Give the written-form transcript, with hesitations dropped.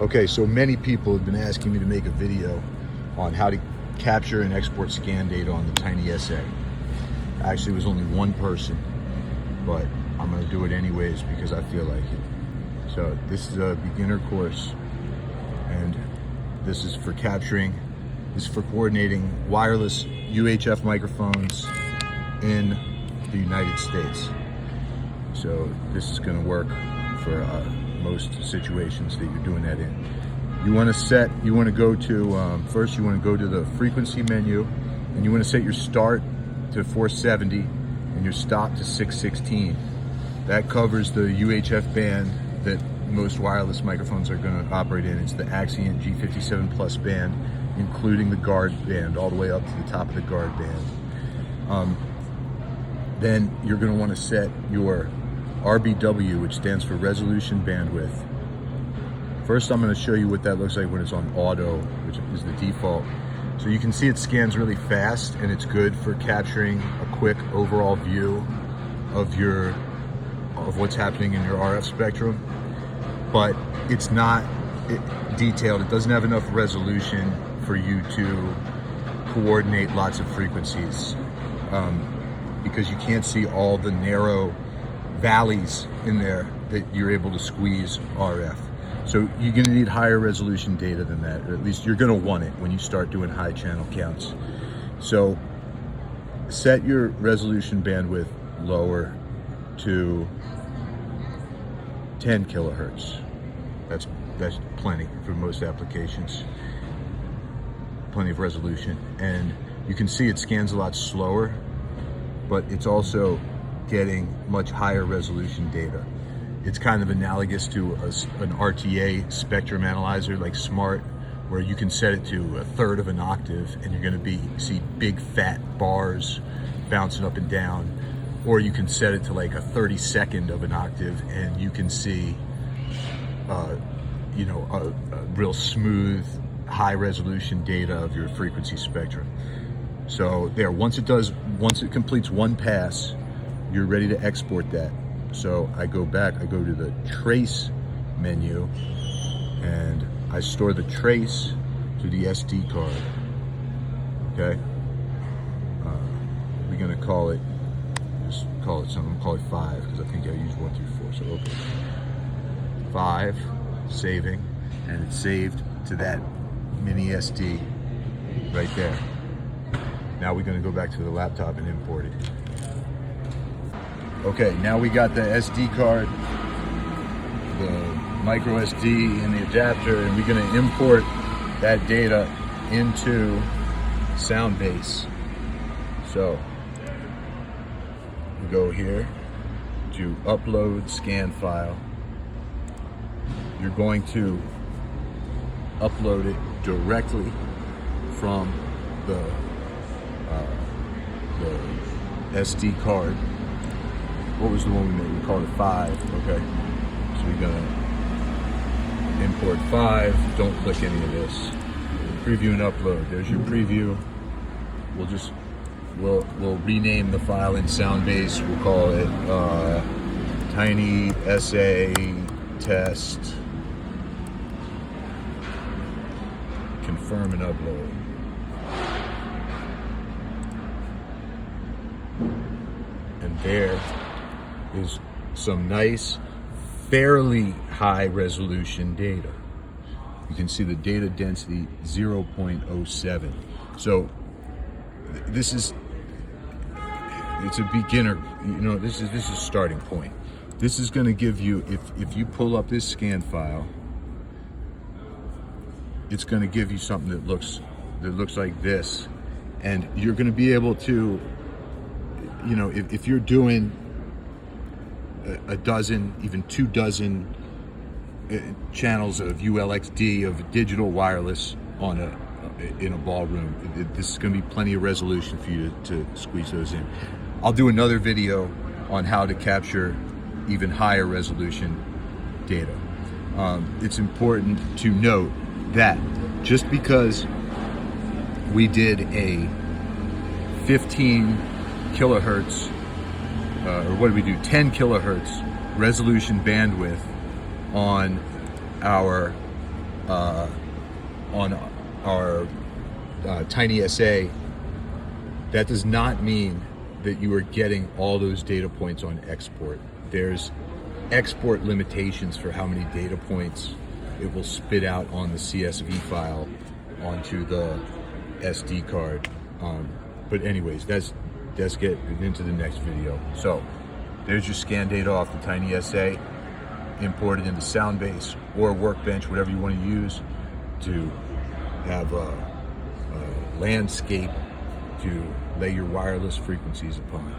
Okay, so many people have been asking me to make a video on how to capture and export scan data on the Tiny SA. Actually, it was only one person, but I'm gonna do it anyways because I feel like it. So this is a beginner course, and this is for capturing, this is for coordinating wireless UHF microphones in the United States. So this is gonna work for most situations that you're doing that in. You want to go to, first you want to go to the frequency menu, and you want to set your start to 470 and your stop to 616. That covers the UHF band that most wireless microphones are going to operate in. It's the Axient G57 Plus band, including the guard band, all the way up to the top of the guard band. Then you're going to want to set your RBW, which stands for resolution bandwidth. First, I'm going to show you what that looks like when it's on auto, which is the default. So you can see it scans really fast, and it's good for capturing a quick overall view of what's happening in your RF spectrum. But it's not detailed. It doesn't have enough resolution for you to coordinate lots of frequencies, because you can't see all the narrow valleys in there that you're able to squeeze RF. So you're gonna need higher resolution data than that, or at least you're gonna want it when you start doing high channel counts. So set your resolution bandwidth lower to 10 kilohertz. That's plenty for most applications. Plenty of resolution. And you can see it scans a lot slower, but it's also getting much higher resolution data. It's kind of analogous to an RTA spectrum analyzer like SMART, where you can set it to a third of an octave and you're going to see big fat bars bouncing up and down, or you can set it to like a 32nd of an octave and you can see a real smooth high resolution data of your frequency spectrum. So there, once it completes one pass, you're ready to export that. So I go to the trace menu, and I store the trace to the SD card. Okay, we're gonna call it something. I'm gonna call it 5 because I think I used 1 through 4. So okay, 5, saving, and it's saved to that mini SD right there. Now we're gonna go back to the laptop and import it. Okay, now we got the SD card, the micro SD and the adapter, and we're gonna import that data into Soundbase. So we go here to upload scan file. You're going to upload it directly from the SD card. What was the one we made? We called it 5. Okay. So we're gonna import 5. Don't click any of this. Preview and upload. There's your preview. We'll rename the file in Soundbase. We'll call it Tiny SA Test. Confirm and upload. And there is some nice, fairly high resolution data. You can see the data density 0.07. So it's a beginner, this is a starting point. This is going to give you, if you pull up this scan file, it's going to give you something that looks like this, and you're going to be able to, if you're doing a dozen, even 2 dozen channels of ULXD, of digital wireless in a ballroom, this is going to be plenty of resolution for you to squeeze those in. I'll do another video on how to capture even higher resolution data. It's important to note that just because we did a 15 kilohertz, or what did we do, 10 kilohertz resolution bandwidth on our on our Tiny SA, that does not mean that you are getting all those data points on export. There's export limitations for how many data points it will spit out on the CSV file onto the SD card. But anyways, let's get into the next video. So there's your scan data off the Tiny SA, imported into Soundbase or Workbench, whatever you want to use to have a landscape to lay your wireless frequencies upon.